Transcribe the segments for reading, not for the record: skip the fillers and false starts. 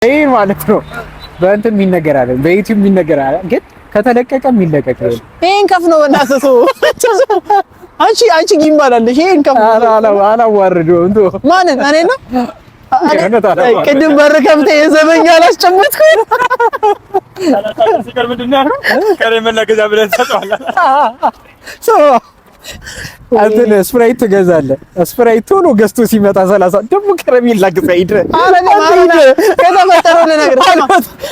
ይሄ ማለት ነው በእንትን የሚነገር አለ በዩቲዩብ የሚነገር አለ ግን ከተለቀቀ የሚለቀቅ ነው። ይሄን ከፍ ነው በእናትህ አንቺ ጊምባል አለሽ። ይሄን ከፍ አላዋርደውም እንዶ ማንን እኔ ነው ቅድም በር ከፍተህ የዘበኛ አላስጨመጥኩኝ ሲቀር ምንድን ነው ያለው ከረሜላ ገዛ ብለን ተሰጥቷል። አንተ ስፕራይት ትገዛለህ። ስፕራይት ቶሎ ገዝቶ ሲመጣ 30 ደግሞ ከረሜላ ግዛ ሂድ። አረ ማረና ከተፈጠረው ነገር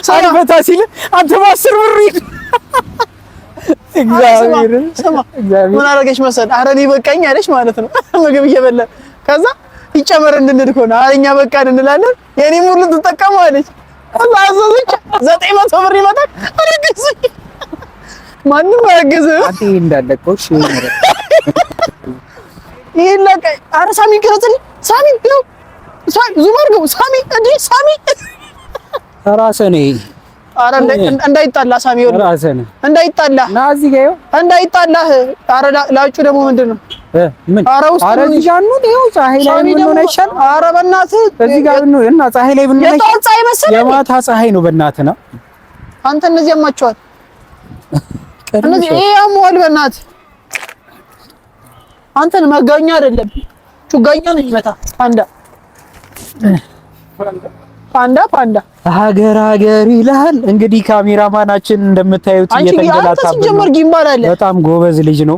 ሳይፈታ ሲል አንተ በ10 ብር ሂድ። እግዚአብሔር ምን አደረገች መሰል? አረ እኔ በቃኝ አለች ማለት ነው። ምግብ እየበላ ከዛ ይጨመር እንድንል ከሆነ አረኛ በቃን እንላለን። የኔ ሙሉ ትጠቀማለች። ከዛ አዘዘች 900 ብር ይመጣል። አረገዝ ማንም አረገዝ አንተ እንዳለቀውሽ ይሄ ይለቀ አረ ሳሚ ከረጥል ሳሚ ነው ዙም አድርገው ሳሚ እንዴ ሳሚ ራስህ ነህ። አረ እንዳይጣላ ሳሚ ይወል ራስህ ነህ እንዳይጣላ ና እዚህ ጋር እንዳይጣላ። አረ ላጩ ደግሞ ምንድነው ምን አረ ውስጥ አረ እዚህ ጋር ነው ይኸው ፀሐይ ላይ ምን ሆነ ይሻል። አረ በእናትህ እዚህ ጋር ነው እና ፀሐይ ላይ ምን ሆነ የጠዋት ፀሐይ መሰለኝ የማታ ፀሐይ ነው በእናትህ ነው። አንተ እነዚህ ያማቸዋል እነዚህ ይሄ ያሟል በእናትህ አንተን መጋኛ አይደለም ቹጋኛ ነው ይመታ ፓንዳ ሀገር ይላል እንግዲህ ካሜራማናችን እንደምታዩት እየተንገላታበት ነው። ሲጀመር ጊምባል አለ በጣም ጎበዝ ልጅ ነው።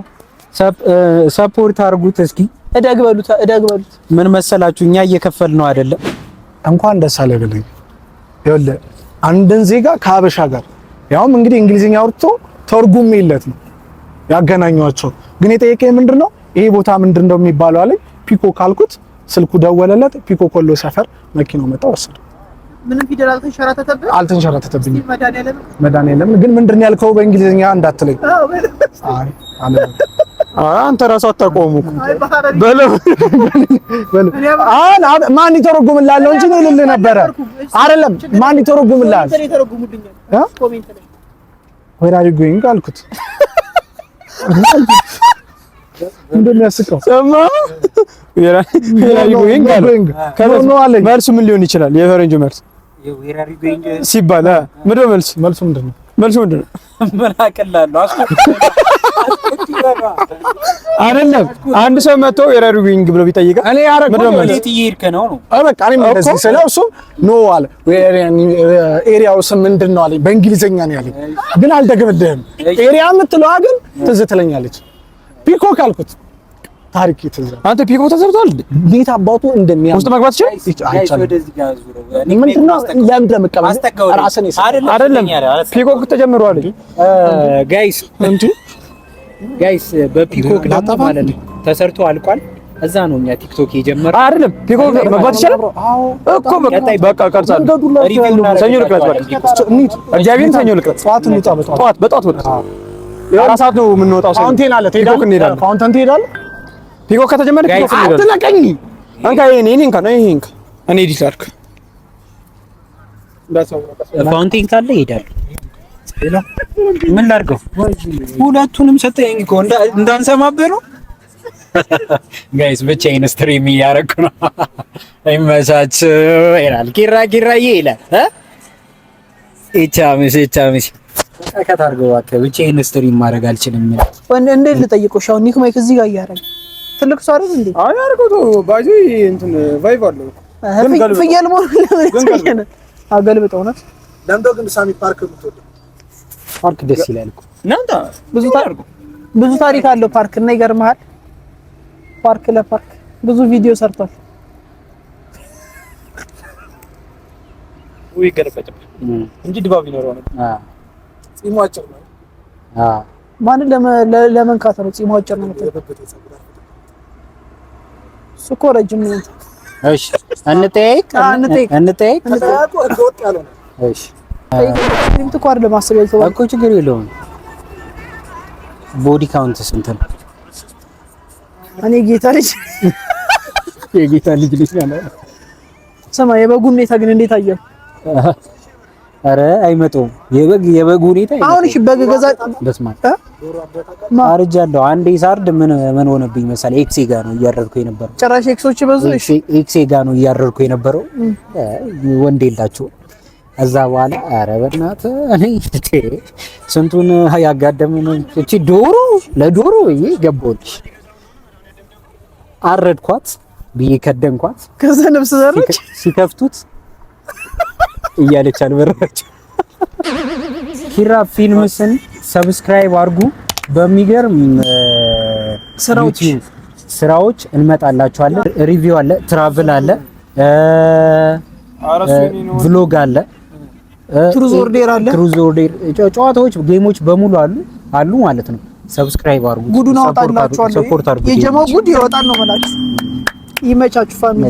ሰፖርት አድርጉት እስኪ እደግ በሉት። ምን መሰላችሁ እኛ እየከፈል ነው አይደለም። እንኳን ደስ አለ ብለኝ ይኸውልህ አንድን ዜጋ ከሀበሻ ጋር ያውም እንግዲህ እንግሊዝኛ አውርቶ ተርጉም ይለት ነው ያገናኟቸው። ግን የጠየቀኝ ምንድነው ይሄ ቦታ ምንድነው የሚባለው አለኝ። ፒኮ ካልኩት ስልኩ ደወለለት። ፒኮ ኮሎ ሰፈር መኪናው መጣ ወሰደ። ምንም ፊደል አልተንሸራተተብኝም። መድኃኒዓለም ግን ምንድነው ያልከው በእንግሊዝኛ እንዳትለኝ። አይ አንተ ራስህ አታቆሙ በለው ማን ይተረጉምላል እንጂ ነው ልልህ ነበረ አይደለም። ማን ይተረጉምላል ኮሜንት ላይ where are you going አልኩት። እንደሚያስቀው ሰማ where are you going ከኖ አለኝ። መልሱ ምን ሊሆን ይችላል? የፈረንጁ መልስ where are you going ሲባል ምንድነው መልሱ? መልሱ ምንድነው? ምን አቀላለሁ አይደለም አንድ ሰው መጥቶ where are you going ብሎ ቢጠይቅ እኔ ያረኩት ወዴት እየሄድክ ነው ነው። በቃ እኔም እንደዚህ ስለው እሱ ኖ አለ። ኤሪያው ስም ምንድን ነው አለኝ። በእንግሊዘኛ ነው ያለኝ ግን አልደግምልህም። ኤሪያ የምትለዋ ግን ትዝ ትለኛለች። ፒኮ ካልኩት ታሪክ ይተዛል። አንተ ፒኮ ተሰርቷል እንዴት አባቱ እንደሚያ ውስጥ መግባት ይችላል። ወደዚህ ጋር ዙረው ምንድነው ለምን ለመቀበል ራስን አይደለም ፒኮ ተጀምሯል ጋይስ እንዴ ጋይስ በፒኮክ ደግሞ ማለት ነው ተሰርቶ አልቋል። እዛ ነው እኛ ቲክቶክ የጀመረው አይደለም። ፒኮክ መግባት ይችላል እኮ በቃ ቀርጻለሁ። ሪቪው እና ሰኞ ልቅረጽ በቃ እግዚአብሔርን ሰኞ ልቅረጽ። በጠዋት በቃ የአራት ሰዓት ነው የምንወጣው። ፋውንቴን አለ ፒኮክ እንሄዳለን። ፋውንቴን ትሄዳለህ። ፒኮክ ከተጀመረ ፒኮክ እንሄዳለን። አትነቀኝ አንካ ይሄን እኔ ዲስ አድርግ ፋውንቴን ካለ ይሄዳል። ምን ላድርገው? ሁለቱንም ሰጠኝ እኮ እንዳንሰማብህ ነው። ጋይስ ብቻዬን ስትሪም እያደረኩ ነው። አይመቻችሁ ይላል ኪራዬ ይላል ኢቻምስ ከታርገው እባክህ ብቻዬን ስትሪም ማድረግ አልችልም። እንዴት ልጠይቀው? ሻው ኒክ ማይክ እዚህ ጋር እያደረገ ትልቅ ሰው አይደል እንዴ? አይ አርጎቶ ባጂ እንትን ቫይብ አለው ፍየል ሞል አገልብጠው ነው። ለምዶ ግን ሳሚ ፓርክ የምትወደው ፓርክ ደስ ይላል እኮ እናንተ ብዙ ታሪክ አለው ፓርክ እና ይገርምሃል። ፓርክ ለፓርክ ብዙ ቪዲዮ ሰርቷል። ወይ ገረፈጭ እንጂ ድባብ ይኖረው ነው። ጺሙ አጭር ነው። ማን ለመንካት ነው ጺሙ አጭር ነው? እኮ ረጅም ነው። እሺ እንጠይቅ ወጥ ያለው ነው። እሺ እንት ቋር ለማሰብ ያልተው እኮ ችግር የለውም። ቦዲ ካውንት ስንት ነው? እኔ ጌታ ልጅ ነው። ሰማ የበጉ ሁኔታ ግን እንዴት አየው? አረ አይመጣውም። የበጉ ሁኔታ አሁን እሺ በግ ገዛ በስማ አርጃለሁ። አንዴ ሳርድ ምን ሆነብኝ መሰለኝ? ኤክሴ ጋር ነው እያረርኩ የነበረው። ጭራሽ ኤክሶች በዙ። ኤክሴ ጋር ነው እያረርኩ የነበረው። ወንድ የላቸው እዛ በኋላ ኧረ በእናትህ እኔ ስንቱን ያጋደምን እቺ ዶሮ ለዶሮ ገባሁልሽ አረድኳት ብዬ ከደንኳት። ከዛ ነፍስ ዘራች። ሲከፍቱት እያለች አልበረች። ኪራ ፊልምስን ሰብስክራይብ አድርጉ። በሚገርም ስራዎች እንመጣላችኋለን። ሪቪው አለ፣ ትራቭል አለ፣ ቭሎግ አለ፣ ትሩዝ ኦርዴር አለ። ትሩዝ ኦርዴር ጨዋታዎች፣ ጌሞች በሙሉ አሉ ማለት ነው። ሰብስክራይብ አድርጉ። ጉዱን አወጣላችኋለሁ። የጀማው ጉድ ይወጣል ነው ማለት። ይመቻችሁ ፋሚሊ።